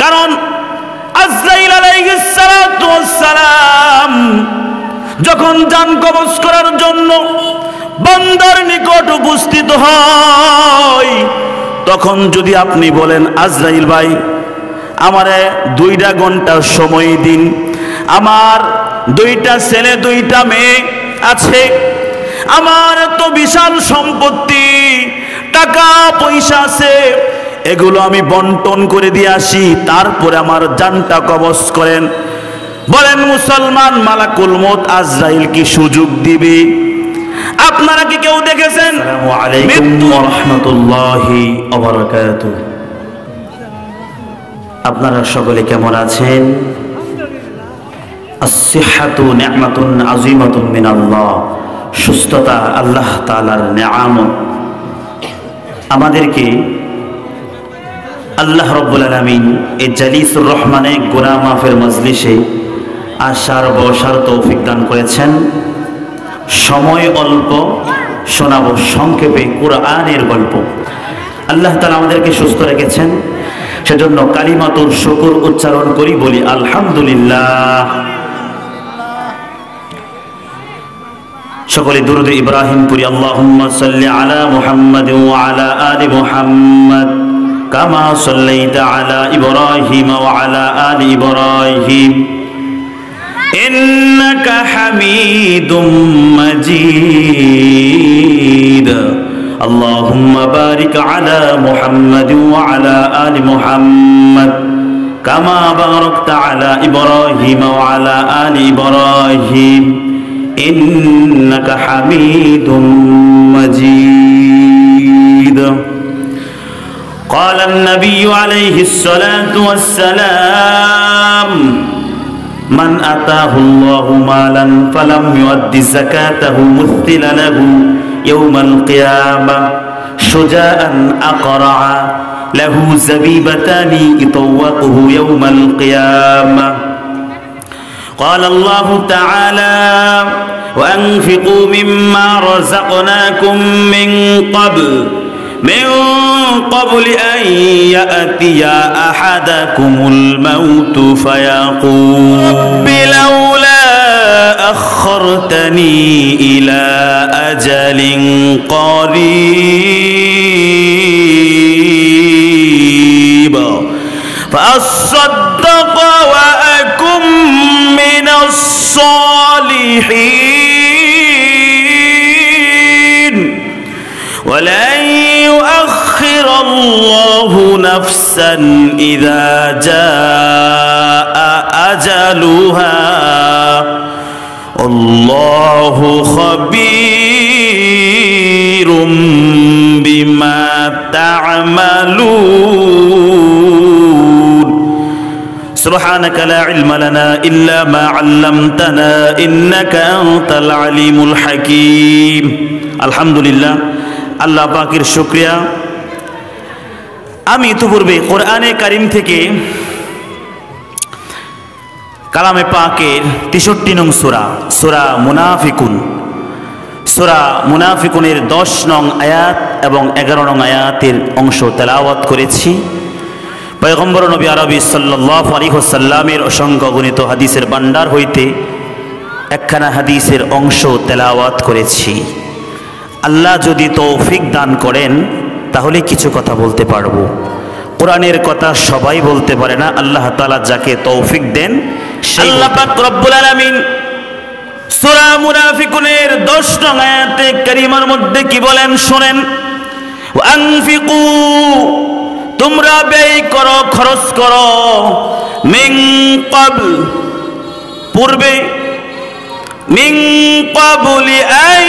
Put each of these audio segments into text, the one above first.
কারণ আজরাইল আলাইহিস সালাতু ওয়াস সালাম যখন জান কবজ করার জন্য বান্দার নিকট উপস্থিত হয়, তখন যদি আপনি বলেন আজরাইল ভাই আমারে 2 ঘন্টা সময় দিন, আমার 2টা ছেলে 2টা মেয়ে আছে, আমার তো বিশাল সম্পত্তি টাকা পয়সা আছে, এগুলো আমি বন্টন করে দিয়ে আসি, তারপরে আমার জানটা কবজ করেন। বলেন মুসলমান মালাকুল মউত আজরাইল কি সুযোগ দিবে? আপনারা কি কেউ দেখেছেন? আসসালামু আলাইকুম ওয়া রাহমাতুল্লাহি ওয়া বারাকাতুহু। আপনারা সকলে কেমন আছেন? আস-সিহহাতু নি'মাতুন আযীমাতুন মিনাল্লাহ। সুস্থতা আল্লাহ তাআলার নিয়ামত। আমাদেরকে আল্লাহ রাব্বুল আলামিন এই জালিসুর রহমানে গুনাহ মাফের মজলিসে আসার বসার তৌফিক দান করেছেন। সময় অল্প, শোনাবো সংক্ষেপে কুরআনের গল্প। আল্লাহ তাআলা আমাদেরকে সুস্থ রেখেছেন, সেজন্য কালিমাতুর শুকর উচ্চারণ করি, বলি আলহামদুলিল্লাহ। সকলে দুরূদ ইব্রাহিম পড়ি। আল্লাহুম্মা সাল্লি আলা মুহাম্মাদ ওয়া আলা আলি মুহাম্মাদ কামা সাল্লাইতা আলা ইব্রাহিম ওয়া আলা আলি ইব্রাহিম ইন্নাকা হামিদুম মাজিদ। আল্লাহুম্মা বারিক আলা মুহাম্মাদ ওয়া আলা আলি মুহাম্মাদ কামা বারাকতা আলা ইব্রাহিম ওয়া আলা আলি ইব্রাহিম ইন্নাকা হামিদুম মাজিদ। قال النبي عليه الصلاة والسلام من أتاه الله مالا فلم يؤد زكاته مثل له يوم القيامة شجاعا أقرعا له زبيبتان يطوقه يوم القيامة. قال الله تعالى وأنفقوا مما رزقناكم من قبل أن يأتي أحدكم الموت فيقول رب لولا أخرتني إلى أجل قريب فأصدق وأكن من الصالحين ولن يؤخر الله نفسا إذا جاء أجلها الله خبير بما تعملون. سبحانك لا علم لنا إلا ما علمتنا إنك أنت العليم الحكيم. الحمد لله, আল্লাহ পাকের শুকরিয়া। আমি ইতিপূর্বে কোরআনে কারিম থেকে কালামে পাকের 63 নং সূরা মুনাফিকুনের 10 নং আয়াত এবং 11 নং আয়াতের অংশ তেলাওয়াত করেছি। পয়গম্বর নবী আরবি সাল্লাল্লাহু আলাইহি ওয়াসাল্লামের অসংখ্য গণিত হাদিসের ভান্ডার হইতে একখানা হাদিসের অংশ তেলাওয়াত করেছি। আল্লাহ যদি তৌফিক দান করেন তাহলে কিছু কথা বলতে পারবো। কোরআনের কথা সবাই বলতে পারে না, আল্লাহ তাআলা যাকে তৌফিক দেন আল্লাহ পাক রব্বুল আলামিন সূরা মুনাফিকুনের 10 নং আয়াতে কারিমার মধ্যে কি বলেন শুনেন। ওয়ানফিকু, তোমরা ব্যয় করো, খরচ করো, মিন ক্বাবল, পূর্বে, মিন ক্বাবলি আন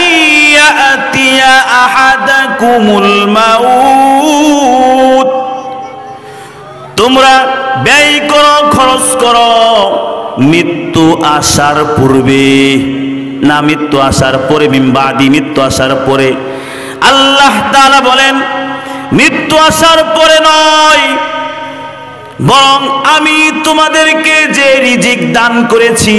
ইয়াতিয়া আহাদাকুমুল মাউত, তোমরা ব্যয় করো, খরচ করো মৃত্যু আসার পূর্বে, না মৃত্যু আসার পরে, মিন বাদি, মৃত্যু আসার পরে। আল্লাহ তাআলা বলেন মৃত্যু আসার পরে নয়, বরং আমি তোমাদেরকে যে রিজিক দান করেছি,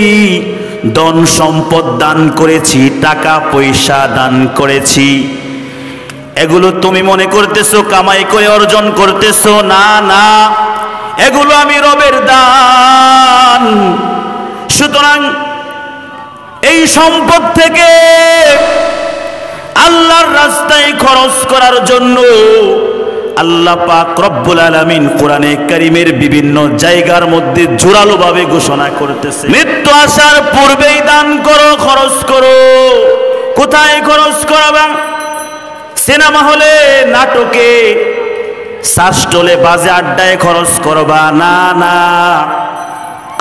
ধন সম্পদ দান করেছি, টাকা পয়সা দান করেছি, এগুলো তুমি মনে করতেছো কামাই করে অর্জন করতেছো, না না, এগুলো আমি রবের দান। সুতরাং এই সম্পদ থেকে আল্লাহর রাস্তায় খরচ করার জন্য আল্লাহ পাক রব্বুল আলামিন কোরআনে কারীমের বিভিন্ন জায়গার মধ্যে জোরালোভাবে ঘোষণা করতেছে, মৃত্যু আসার পূর্বেই দান করো, খরচ করো। কোথায় খরচ করবা? সিনেমা হলে, নাটকে, শাসটলে, বাজে আড্ডায় খরচ করবা না, না।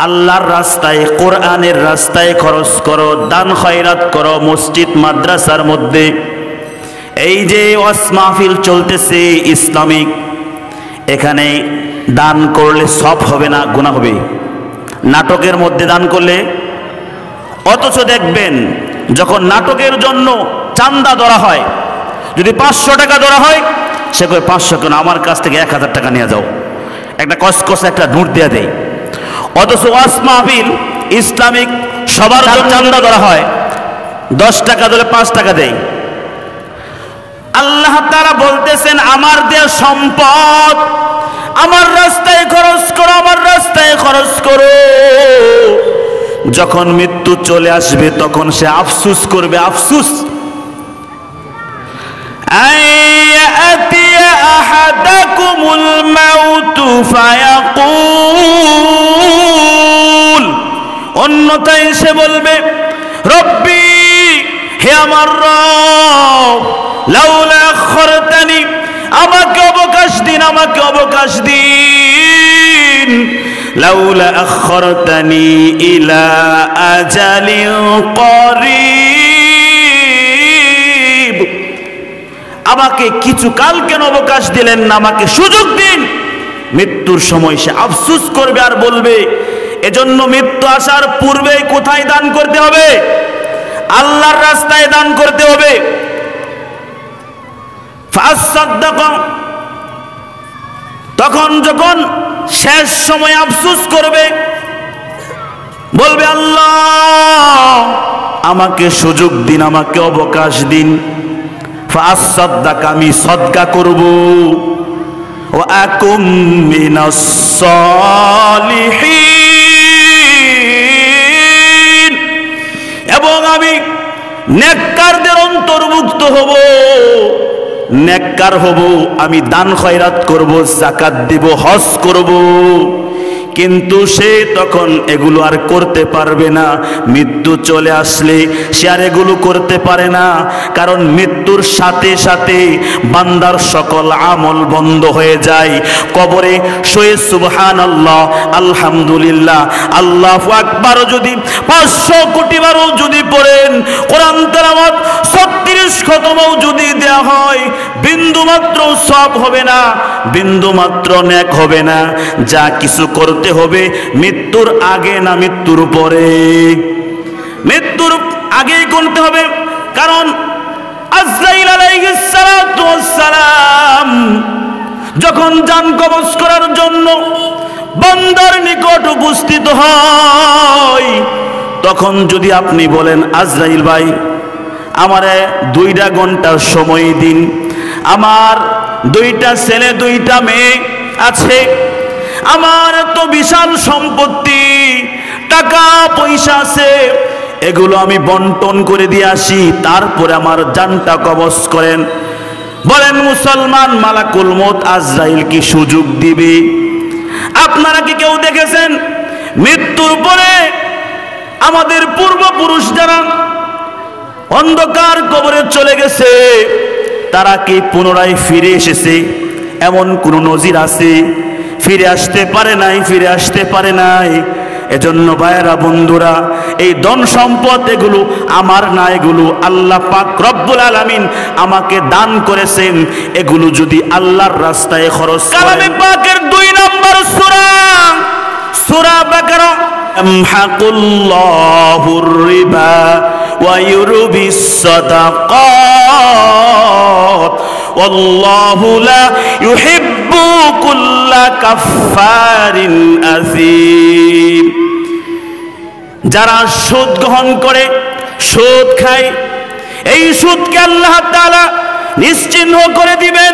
আল্লাহর রাস্তায়, কোরআনের রাস্তায় খরচ করো, দান খয়রাত করো। মসজিদ মাদ্রাসার মধ্যে এই যে ওয়াজ মাহফিল চলতেছে ইসলামিক, এখানে দান করলে সব হবে না, গুনাহ হবে। নাটকের মধ্যে দান করলে, অথচ দেখবেন যখন নাটকের জন্য চান্দা ধরা হয়, যদি 500 টাকা ধরা হয়, সে কয় 500 কেন, আমার কাছ থেকে 1000 টাকা নিয়ে যাও, একটা কসকসে একটা নোট দিয়ে দেয়। অথচ ওয়াজ মাহফিল ইসলামিক সবার জন্য চান্দা ধরা হয়, 10 টাকা ধরে 5 টাকা দেয়। আল্লাহ তাআলা বলতেছেন, আমার দেয়া সম্পদ আমার রাস্তায় খরচ করো, আমার রাস্তায় খরচ করো। যখন মৃত্যু চলে আসবে তখন সে আফসুস করবে, আফসুস। আয়াতিয়া আহাদাকুমুল মাউতু ফায়াকুল, অন্যথায় সে বলবে, রব্বি, হে আমার রব, লাউলা আখরতানি, আমাকে অবকাশ দিন, আমাকে অবকাশ দিন। লাউলা আখরতানি ইলা আজালিন করিব, আমাকে কিছু কাল কেন অবকাশ দিলেন না, আমাকে সুযোগ দিন। মৃত্যুর সময় সে আফসোস করবে আর বলবে। এজন্য মৃত্যু আসার পূর্বে কোথায় দান করতে হবে? আল্লাহর রাস্তায় দান করতে হবে। তখন যখন শেষ সময় আফসোস করবে, বলবে, আল্লাহ আমাকে সুযোগ দিন, আমাকে অবকাশ দিন। ফাসাদদাক, আমি সদকা করব। ওয়া আকুম মিনাস সালিহিন, এবং আমি নেককারদের অন্তর্ভুক্ত হব, নেককার হব। আমি দান খয়রাত করব, যাকাত দিব, হজ করব। কিন্তু সে তখন এগুলো আর করতে পারবে না। মৃত্যু চলে আসলে সে আর এগুলো করতে পারে না, কারণ মৃত্যুর সাথে সাথে বান্দার সকল আমল বন্ধ হয়ে যায়। কবরে শুয়ে সুবহানাল্লাহ, আলহামদুলিল্লাহ, আল্লাহু আকবার যদি 500 কোটি বারও যদি পড়েন, কোরআন তেলাওয়াত 36 খতমও যদি দেয়া হয়, বিন্দুমাত্র সওয়াব হবে না, বিন্দুমাত্র নেক হবে না। যা কিছু করতে হবে মৃত্যুর আগে না মৃত্যুর পরে? মৃত্যুর আগেই করতে হবে, কারণ আজরাইল আলাইহিস সালাতু ওয়াস সালাম যখন জান কবজ করার জন্য বান্দার নিকট উপস্থিত হয়, তখন যদি আপনি বলেন, আজরাইল ভাই আমারে 2টা ঘন্টার সময় দিন, আমার 2টা ছেলে 2টা মেয়ে আছে, আমার তো বিশাল সম্পত্তি, টাকা পয়সা আছে, এগুলো আমি বন্টন করে দিয়ে আসি, তারপরে আমার জানটা কবজ করেন। বলেন মুসলমান, মালাকুল মউত আজরাইল কি সুযোগ দিবে? আপনারা কি কেউ দেখেছেন মৃত্যুর পরে আমাদের পূর্বপুরুষ যারা অন্ধকার কবরে চলে গেছে, তারা কি পুনরায় ফিরে এসেছে? এমন কোন নজির আছে? ফিরে আসতে পারে নাই, ফিরে আসতে পারে নাই। এজন্য ভাইয়েরা, বন্ধুরা, এই ধন সম্পদ এগুলো আমার না, এগুলো আল্লাহ পাক রব্বুল আলামিন আমাকে দান করেছেন। এগুলো যদি আল্লাহর রাস্তায় খরচ করেন, কালামে পাকের 2 নম্বর সূরা, সূরা বাকারা, আমহাকুল্লাহুর রিবা ওয়া ইউরবিস সাদাকাত ওয়াল্লাহু লা ইউহিব্বু কুল্লা কাফফারিন আসীম। যারা সুদ গ্রহণ করে, সুদ খায়, এই সুদকে আল্লাহ তাআলা নিশ্চিহ্ন করে দিবেন।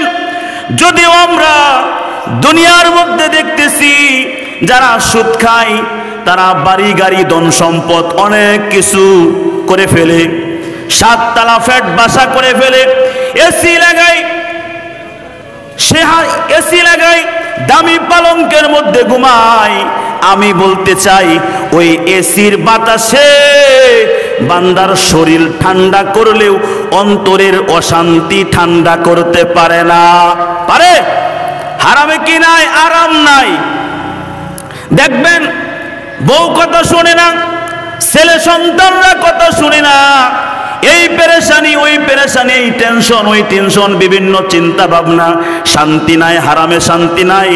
যদিও আমরা দুনিয়ার মধ্যে দেখতেছি যারা সুদ খায় তারা বাড়ি গাড়ি ধন সম্পদ অনেক কিছু করে ফেলে, 7 তলা ফ্ল্যাট বাসা করে ফেলে, এসি লাগায়, এসি লাগায়, দামি পালঙ্কের মধ্যে ঘুমায়। আমি বলতে চাই ওই এসির বাতাসে বান্দার শরীর ঠান্ডা করলেও অন্তরের অশান্তি ঠান্ডা করতে পারে না। পারে? হারামে কি নাই? আরাম নাই। দেখবেন বউ কথা শুনে না, ছেলে সন্তানরা কথা শুনে না, এই পেরেশানি ওই পেরেশানি, এই টেনশন ওই টেনশন, বিভিন্ন চিন্তা ভাবনা, শান্তি নাই, হারামে শান্তি নাই।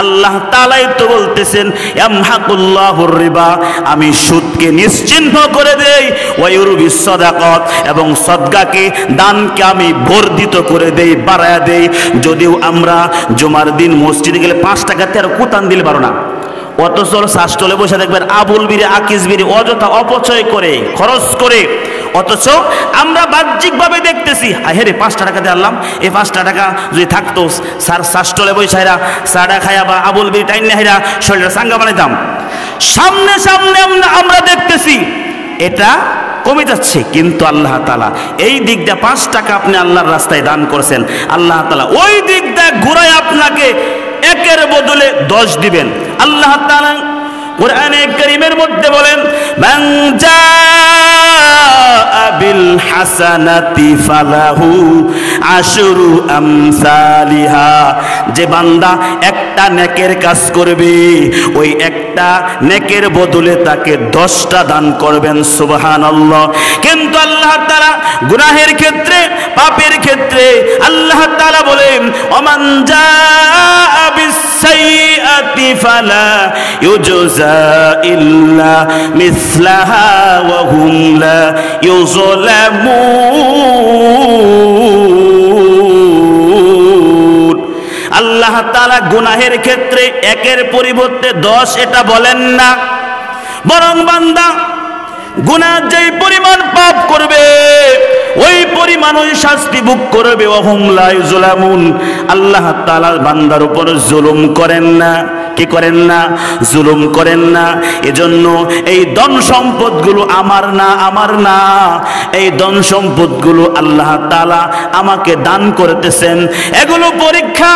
আল্লাহ তাআলাই তো বলতেছেন ইয়ামহাকুল্লাহুর রিবা, আমি সুদকে নিশ্চিহ্ন করে দেই, ওয়া ইউরবিস সাদাকাত, এবং সদকাকে দানকে আমি বর্ধিত করে দেই, বাড়ায়া দেই। যদিও আমরা জুমার দিন মসজিদে গেলে 5 টাকাতে আর কুতান দিলে পারো না, অথচ শাস্ত্রলে বসে দেখবেন আবুল বিড়ি আকিস বিড়ি অযথা অপচয় করে খরচ করে। অথচ আমরা বাহ্যিকভাবে দেখতেছি হেরে 5 টাকা দিয়ে আনলাম, এই 5 টাকা যদি থাকতো স্যার শাস্ত্রলে বৈশাইরা সাড়া খায়া বা আবুল বিড়ি টাইন হাইরা শরীরটা সাঙ্গা বানাইতাম। সামনে সামনে আমরা দেখতেছি এটা কমে যাচ্ছে, কিন্তু আল্লাহ তাআলা এই দিকটা 5 টাকা আপনি আল্লাহর রাস্তায় দান করছেন, আল্লাহ তাআলা ওই দিকটা ঘুরায় আপনাকে 1-এর বদলে 10 দিবেন। আল্লাহ তাআলা কোরআনে কারীমের মধ্যে বলেন মান জাআ বিল হাসানাতি ফালাহু আশরু আমসালিহা, যে বান্দা একটা নেকের কাজ করবে ওই একটা নেকের বদলে তাকে 10টা দান করবেন। সুবহানাল্লাহ। কিন্তু আল্লাহ তাআলা গুনাহের ক্ষেত্রে, পাপের ক্ষেত্রে আল্লাহ তাআলা বলেন ওমান জাআ বিস সাইয়্যাতি ফালা ইউজজা ইল্লা মিসলাহা ওয়া হুম লা ইউযলামুন। আল্লাহ তাআলা গুনাহের ক্ষেত্রে 1-এর পরিবর্তে 10 এটা বলেন না, বরং বান্দা গুনাহ যেই পরিমাণ পাপ করবে ওই পরিমাণ ওই শাস্তি ভোগ করবে। ওয়া হুম লা ইউযলামুন। আল্লাহ তাআলা বান্দার উপর জুলুম করেন না। কি করেন না? জুলুম করেন না। এজন্য এই ধন সম্পদগুলো আমার না, আমার না, এই ধন সম্পদগুলো আল্লাহ তাআলা আমাকে দান করতেছেন। এগুলো পরীক্ষা,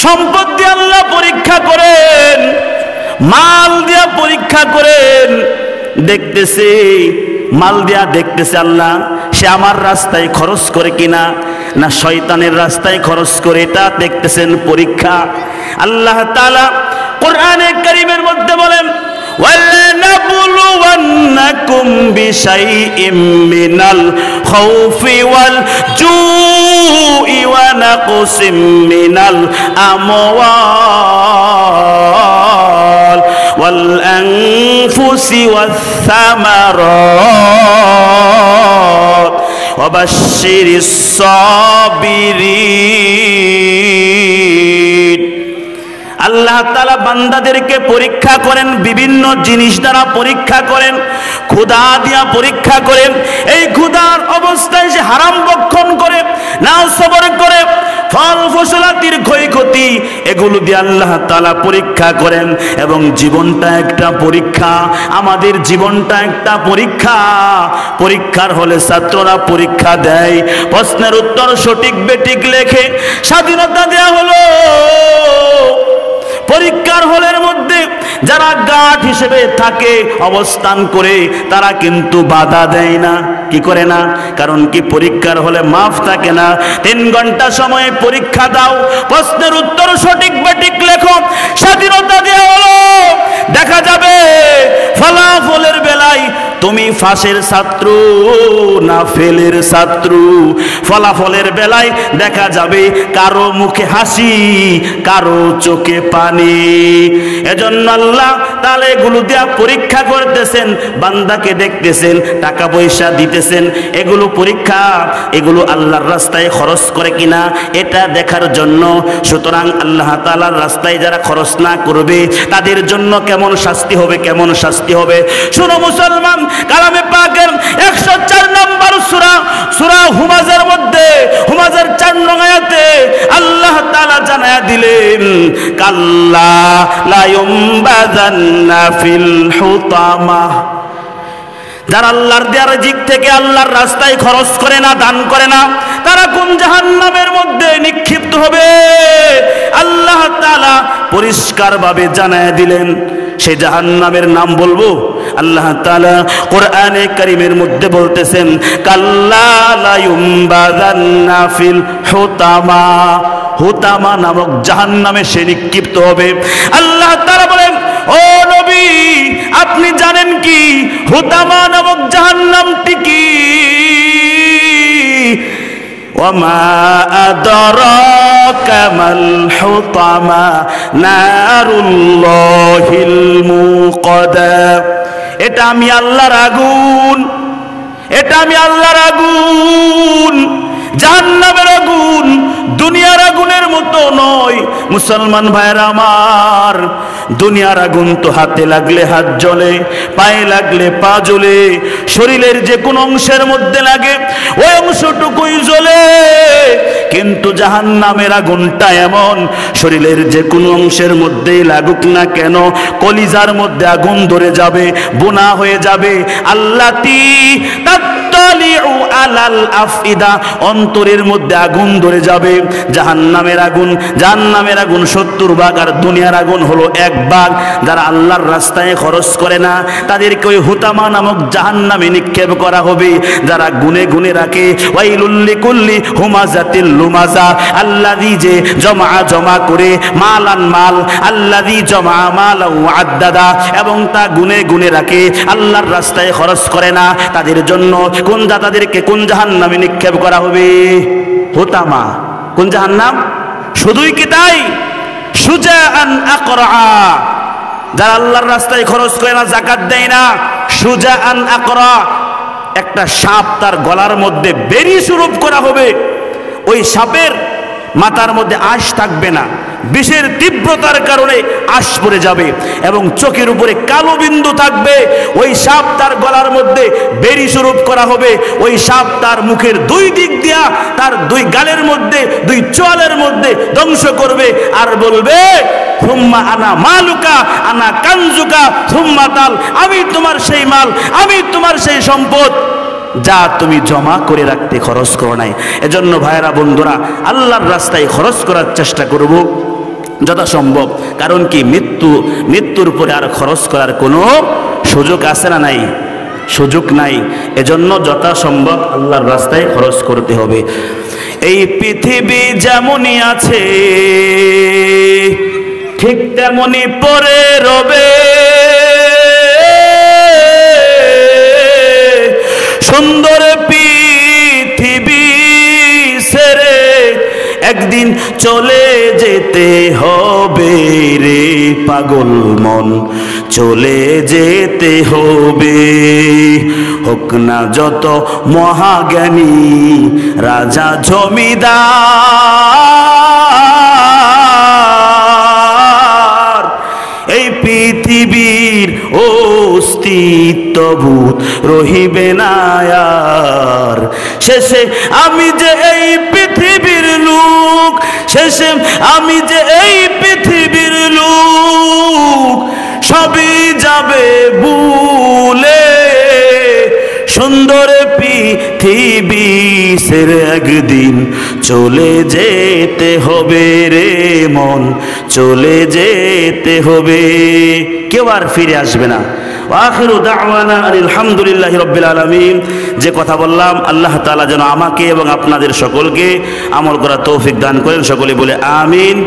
সম্পদ দিয়ে আল্লাহ পরীক্ষা করেন, মাল দিয়া পরীক্ষা করেন। দেখতেছে মাল দিয়া দেখতেছে আল্লাহ সে আমার রাস্তায় খরচ করে কিনা না শয়তানের রাস্তায় খরচ করে, এটা দেখতেছেন পরীক্ষা। আল্লাহ তাআলা কোরআনে কারীমের মধ্যে বলেন ওয়ালানাবলুওয়ান্নাকুম বিশাইইম মিনাল খাউফি ওয়াল জুই ওয়া নাকসিম মিনাল আমওয়াল ওয়াল আনফুসি ওয়াস সামারাত ওয়াবাশশিরিস সাবিরিন। আল্লাহ তাআলা বান্দাদেরকে পরীক্ষা করেন, বিভিন্ন জিনিস দ্বারা পরীক্ষা করেন, ক্ষুধা দিয়া পরীক্ষা করেন। এই ক্ষুধার অবস্থায় যে হারাম ভক্ষণ করে, না সবর করে, ফল ফসলাতির ক্ষয়ক্ষতি, এগুলো দিয়ে আল্লাহ তাআলা পরীক্ষা করেন। এবং জীবনটা একটা পরীক্ষা, আমাদের জীবনটা একটা পরীক্ষা। পরীক্ষার হলে ছাত্ররা পরীক্ষা দেয়, প্রশ্নের উত্তর সঠিক বেঠিক লেখে, স্বাধীনতা দেয়া হলো। পরীক্ষার হলের মধ্যে যারা গার্ড হিসেবে থাকে, অবস্থান করে, তারা কিন্তু বাধা দেয় না। কি করে না? কারণ কি পরীক্ষার হলে মাফ থাকে না। 3 ঘন্টা সময়ে পরীক্ষা দাও, প্রশ্নের উত্তর সঠিক বেঠিক লেখো, স্বাধীনতা দেওয়া হলো। দেখা যাবে ফলাফলের বেলায় তুমি ফাঁসের ছাত্র না ফেলের ছাত্র। ফলাফলের বেলায় দেখা যাবে কারো মুখে হাসি, কারো চোখে পানি। এজন্য আল্লাহ তাআলা এগুলো দিয়া পরীক্ষা করতেছেন, বান্দাকে দেখতেছেন, টাকা পয়সা দিতেছেন, এগুলো পরীক্ষা, এগুলো আল্লাহর রাস্তায় খরচ করে কিনা এটা দেখার জন্য। সুতরাং আল্লাহ তাআলার রাস্তায় যারা খরচ না করবে তাদের জন্য কেমন শাস্তি হবে, কেমন শাস্তি হবে। শোনো মুসলমান, কারণ কালামে পাকের 104 নম্বর সূরা সূরা হুমাজার মধ্যে হুমাজার 4 নং আয়াতে আল্লাহ তাআলা জানায়া দিলেন কাল্লা লা ইউমবাযান্না ফিল হুতামা। যারা আল্লাহর দেওয়া রিজিক থেকে আল্লাহর রাস্তায় খরচ করে না, দান করে না, তারা কোন জাহান্নামের মধ্যে নিক্ষিপ্ত হবে আল্লাহ তাআলা পরিষ্কারভাবে জানায় দিলেন। সেই জাহান্নামের নাম বলবো। আল্লাহ তাআলা কোরআনে কারীমের মধ্যে বলতেছেন কাল্লা লা ইউমবাযান্না ফিল হুতামা। হুতামা নামক জাহান্নামে সে নিক্ষিপ্ত হবে। আল্লাহ তাআলা বলেন ও নবী আপনি জানেন কি হুতামা নামক জাহান্নামটি কি? ওয়ামা আদরাকা মাল হুতামা নারুল্লাহিল মুকাদা। এটা আমি আল্লাহর আগুন, এটা আমি আল্লাহর আগুন, জাহান্নামের আগুন দুনিয়ার আগুনের মতো নয়। মুসলমান ভাইরা আমার, দুনিয়ার আগুন তো হাতে লাগলে হাত জ্বলে, পায়ে লাগলে পা জ্বলে, শরীরের যে কোন অংশের মধ্যে লাগে ওই অংশটুকুই জ্বলে। কিন্তু জাহান্নামের আগুনটা এমন, শরীরের যে কোনো অংশের মধ্যেই লাগুক না কেন কলিজার মধ্যে আগুন ধরে যাবে, বোনা হয়ে যাবে। আল্লাতি তাত্তালিউ আলাল আফইদা, অন্তরের মধ্যে আগুন ধরে যাবে। জাহান্নামের আগুন, জাহান্নামের আগুন 70 ভাগ আর দুনিয়ার আগুন হলো 1 ভাগ। যারা আল্লাহর রাস্তায় খরচ করে না তাদেরকে ওই হুতামা নামক জাহান্নামে নিক্ষেপ করা হবে। যারা গুনে গুনে রাখে ওয়াইলুল লিকুল্লি হুমাজাতিল লুমাজা, আল্লাযী যে জমা করে মালান মাল, আল্লাযী জমা মালাহু আদ্দাদা, এবং তা গুনে গুনে রাখে আল্লাহর রাস্তায় খরচ করে না তাদের জন্য তাদেরকে কোন জাহান্নামে নিক্ষেপ করা হবে? হুতামা। কোন জাহান্নাম? শুধুই কি তাই? সুজাআন আকরা, যারা আল্লাহর রাস্তায় খরচ করে না, যাকাত দেয় না, সুজাআন আকরা, একটা সাপ তার গলার মধ্যে বেরি স্বরূপ করা হবে। ওই সাপের মাথার মধ্যে আঁশ থাকবে না, বিষের তীব্রতার কারণে আঁশ পড়ে যাবে এবং চোখের উপরে কালো বিন্দু থাকবে। ওই সাপ তার গলার মধ্যে বেরি স্বরূপ করা হবে। ওই সাপ তার মুখের 2 দিক দিয়া তার 2 গালের মধ্যে 2 চোয়ালের মধ্যে ধ্বংস করবে আর বলবে সুম্মা আনা মালুকা আনা কানজুকা সুম্মা তাল, আমি তোমার সেই মাল, আমি তোমার সেই সম্পদ যা তুমি জমা করে রাখতে খরচ করো নাই। এজন্য ভাইরা বন্ধুরা আল্লাহর রাস্তায় খরচ করার চেষ্টা করব যথাসম্ভব। কারণ কি মৃত্যুর পরে আর খরচ করার কোনো সুযোগ আছে না? নাই, সুযোগ নাই। এজন্য যথাসম্ভব আল্লাহর রাস্তায় খরচ করতে হবে। এই পৃথিবী যেমনই আছে ঠিক তেমনই পরে রবে, সুন্দর পৃথিবী ছেড়ে একদিন চলে যেতে হবে রে পাগল মন, চলে যেতে হবে। হোক না যত মহাজ্ঞানী রাজা জমিদার, এই পৃথিবীর অস্তিত্বভূত রহিবে না আর। শেষে আমি যে এই পৃথিবীর লোক, শেষে আমি যে এই পৃথিবীর লোক, সবই যাবে ভুলে। সুন্দর পৃথিবী ছেড়ে একদিন চলে যেতে হবে রে মন, চলে যেতে হবে, কেউ আর ফিরে আসবে না। আখিরু দাওয়ানা আলহামদুলিল্লাহি রাব্বিল আলামিন। যে কথা বললাম আল্লাহ তাআলা যেন আমাকে এবং আপনাদের সকলকে আমল করার তৌফিক দান করেন। সকলে বলে আমিন।